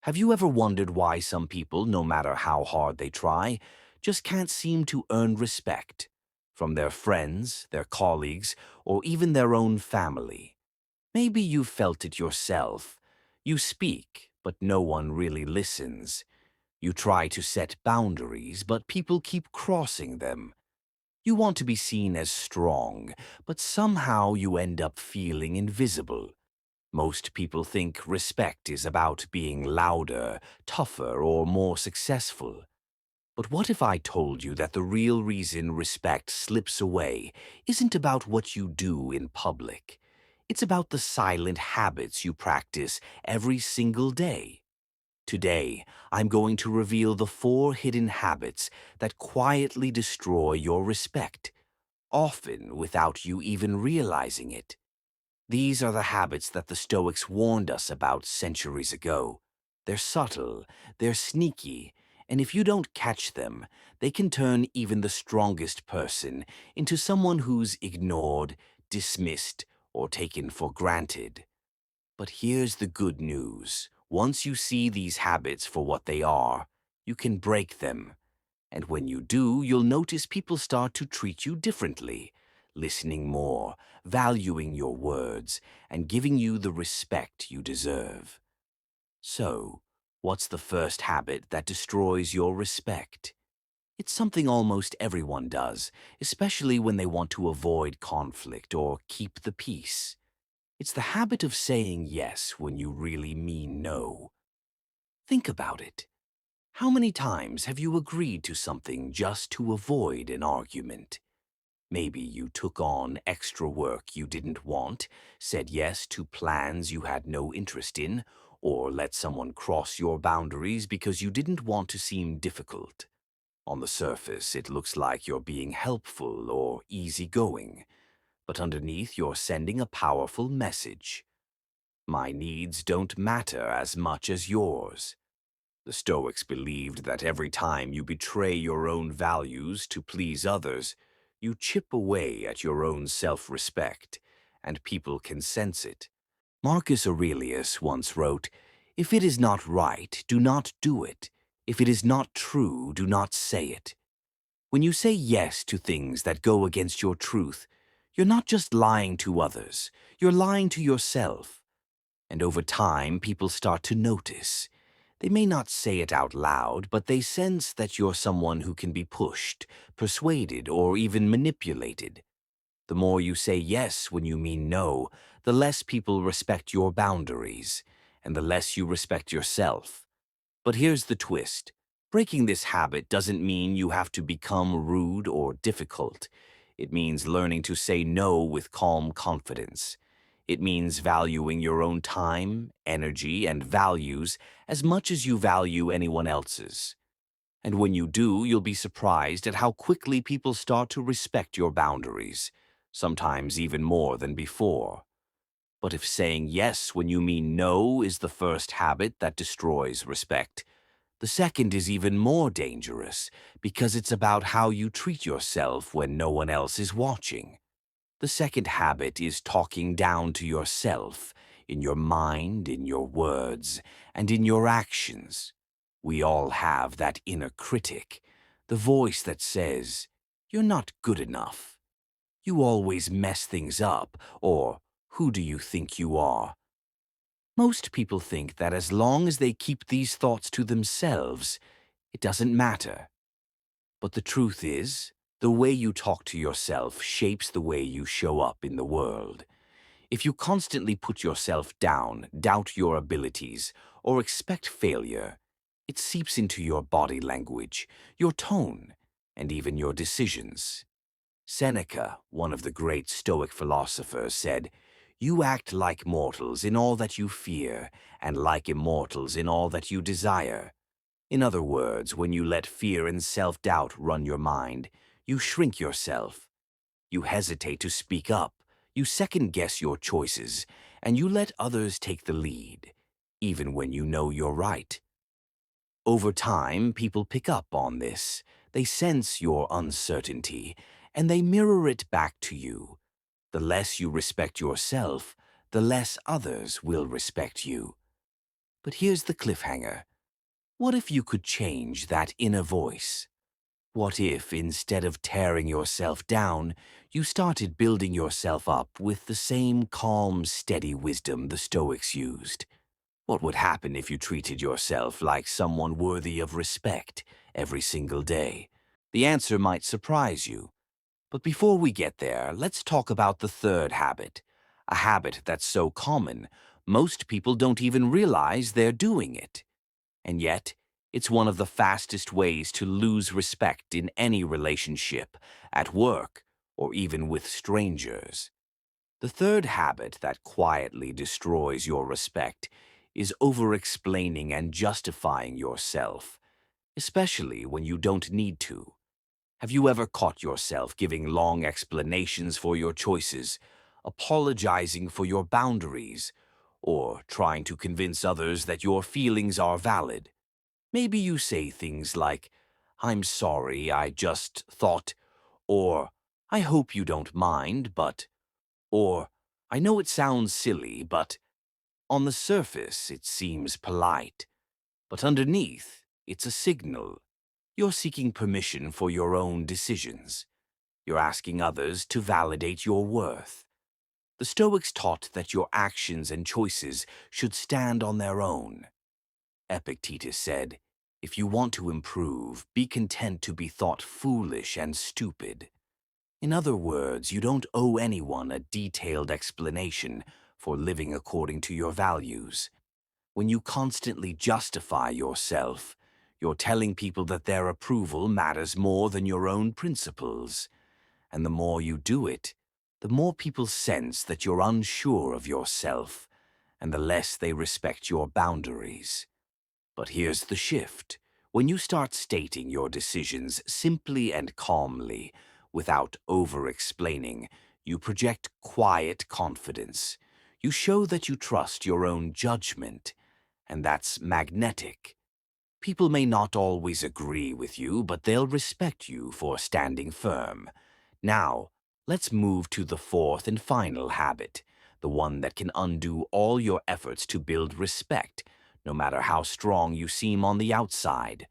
Have you ever wondered why some people, no matter how hard they try, just can't seem to earn respect from their friends, their colleagues, or even their own family? Maybe you've felt it yourself. You speak, but no one really listens. You try to set boundaries, but people keep crossing them. You want to be seen as strong, but somehow you end up feeling invisible. Most people think respect is about being louder, tougher, or more successful. But what if I told you that the real reason respect slips away isn't about what you do in public? It's about the silent habits you practice every single day. Today, I'm going to reveal the 4 hidden habits that quietly destroy your respect, often without you even realizing it. These are the habits that the Stoics warned us about centuries ago. They're subtle, they're sneaky, and if you don't catch them, they can turn even the strongest person into someone who's ignored, dismissed, or taken for granted. But here's the good news. Once you see these habits for what they are, you can break them. And when you do, you'll notice people start to treat you differently, listening more, valuing your words, and giving you the respect you deserve. So, what's the first habit that destroys your respect? It's something almost everyone does, especially when they want to avoid conflict or keep the peace. It's the habit of saying yes when you really mean no. Think about it. How many times have you agreed to something just to avoid an argument? Maybe you took on extra work you didn't want, said yes to plans you had no interest in, or let someone cross your boundaries because you didn't want to seem difficult. On the surface, it looks like you're being helpful or easygoing, but underneath you're sending a powerful message. My needs don't matter as much as yours. The Stoics believed that every time you betray your own values to please others, you chip away at your own self-respect, and people can sense it. Marcus Aurelius once wrote, "If it is not right, do not do it. If it is not true, do not say it." When you say yes to things that go against your truth, you're not just lying to others, you're lying to yourself. And over time, people start to notice. They may not say it out loud, but they sense that you're someone who can be pushed, persuaded, or even manipulated. The more you say yes when you mean no, the less people respect your boundaries, and the less you respect yourself. But here's the twist. Breaking this habit doesn't mean you have to become rude or difficult. It means learning to say no with calm confidence. It means valuing your own time, energy, and values as much as you value anyone else's. And when you do, you'll be surprised at how quickly people start to respect your boundaries, sometimes even more than before. But if saying yes when you mean no is the first habit that destroys respect, the second is even more dangerous because it's about how you treat yourself when no one else is watching. The second habit is talking down to yourself, in your mind, in your words, and in your actions. We all have that inner critic, the voice that says, "You're not good enough. You always mess things up," or "Who do you think you are?" Most people think that as long as they keep these thoughts to themselves, it doesn't matter. But the truth is, the way you talk to yourself shapes the way you show up in the world. If you constantly put yourself down, doubt your abilities, or expect failure, it seeps into your body language, your tone, and even your decisions. Seneca, one of the great Stoic philosophers, said, "You act like mortals in all that you fear, and like immortals in all that you desire." In other words, when you let fear and self-doubt run your mind, you shrink yourself. You hesitate to speak up, you second-guess your choices, and you let others take the lead, even when you know you're right. Over time, people pick up on this. They sense your uncertainty, and they mirror it back to you. The less you respect yourself, the less others will respect you. But here's the cliffhanger. What if you could change that inner voice? What if, instead of tearing yourself down, you started building yourself up with the same calm, steady wisdom the Stoics used? What would happen if you treated yourself like someone worthy of respect every single day? The answer might surprise you. But before we get there, let's talk about the third habit, a habit that's so common, most people don't even realize they're doing it. And yet, it's one of the fastest ways to lose respect in any relationship, at work, or even with strangers. The third habit that quietly destroys your respect is over-explaining and justifying yourself, especially when you don't need to. Have you ever caught yourself giving long explanations for your choices, apologizing for your boundaries, or trying to convince others that your feelings are valid? Maybe you say things like, "I'm sorry, I just thought," or "I hope you don't mind, but," or "I know it sounds silly, but." On the surface, it seems polite, but underneath, it's a signal. You're seeking permission for your own decisions. You're asking others to validate your worth. The Stoics taught that your actions and choices should stand on their own. Epictetus said, "If you want to improve, be content to be thought foolish and stupid." In other words, you don't owe anyone a detailed explanation for living according to your values. When you constantly justify yourself, you're telling people that their approval matters more than your own principles. And the more you do it, the more people sense that you're unsure of yourself, and the less they respect your boundaries. But here's the shift. When you start stating your decisions simply and calmly, without over-explaining, you project quiet confidence. You show that you trust your own judgment, and that's magnetic. People may not always agree with you, but they'll respect you for standing firm. Now, let's move to the fourth and final habit, the one that can undo all your efforts to build respect, no matter how strong you seem on the outside.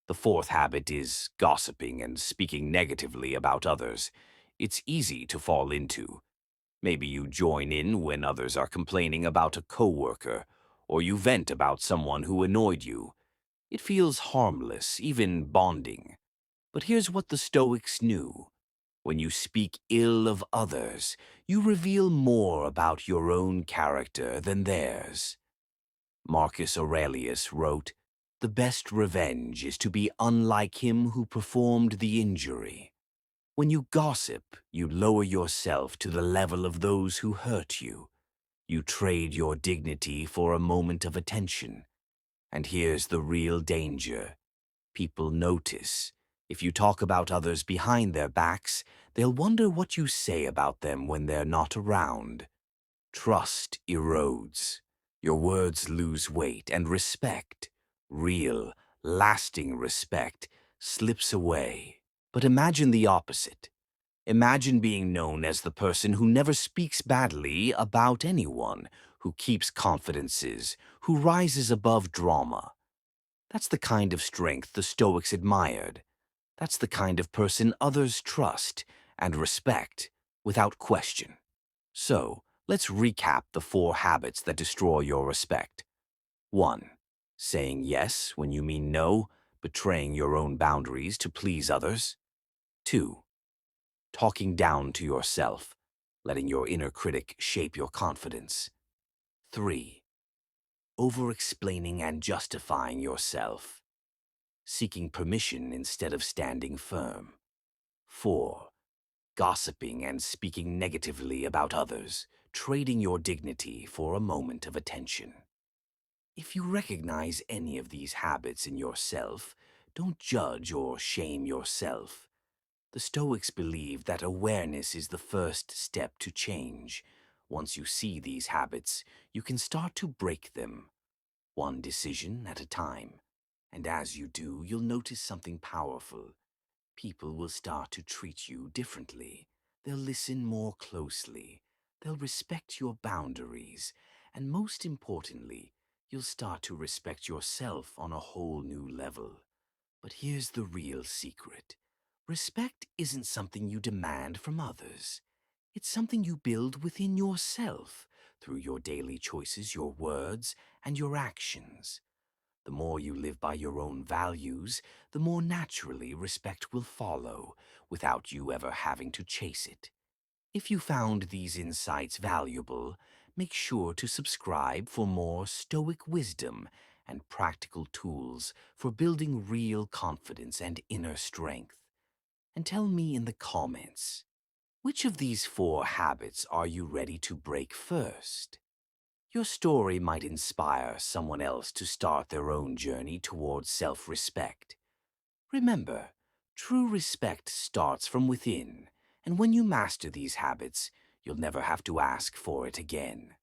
The fourth habit is gossiping and speaking negatively about others. It's easy to fall into. Maybe you join in when others are complaining about a coworker, or you vent about someone who annoyed you. It feels harmless, even bonding. But here's what the Stoics knew. When you speak ill of others, you reveal more about your own character than theirs. Marcus Aurelius wrote, "The best revenge is to be unlike him who performed the injury." When you gossip, you lower yourself to the level of those who hurt you. You trade your dignity for a moment of attention. And here's the real danger. People notice. If you talk about others behind their backs, they'll wonder what you say about them when they're not around. Trust erodes. Your words lose weight, and respect, real, lasting respect, slips away. But imagine the opposite. Imagine being known as the person who never speaks badly about anyone, who keeps confidences, who rises above drama. That's the kind of strength the Stoics admired. That's the kind of person others trust and respect without question. So, let's recap the four habits that destroy your respect. 1. Saying yes when you mean no, betraying your own boundaries to please others. 2. Talking down to yourself, letting your inner critic shape your confidence. 3. Over-explaining and justifying yourself, seeking permission instead of standing firm. 4. Gossiping and speaking negatively about others, trading your dignity for a moment of attention. If you recognize any of these habits in yourself, don't judge or shame yourself. The Stoics believe that awareness is the first step to change. Once you see these habits, you can start to break them, one decision at a time. And as you do, you'll notice something powerful. People will start to treat you differently. They'll listen more closely. They'll respect your boundaries. And most importantly, you'll start to respect yourself on a whole new level. But here's the real secret. Respect isn't something you demand from others. It's something you build within yourself through your daily choices, your words, and your actions. The more you live by your own values, the more naturally respect will follow, without you ever having to chase it. If you found these insights valuable, make sure to subscribe for more Stoic wisdom and practical tools for building real confidence and inner strength. And tell me in the comments, which of these 4 habits are you ready to break first? Your story might inspire someone else to start their own journey towards self-respect. Remember, true respect starts from within, and when you master these habits, you'll never have to ask for it again.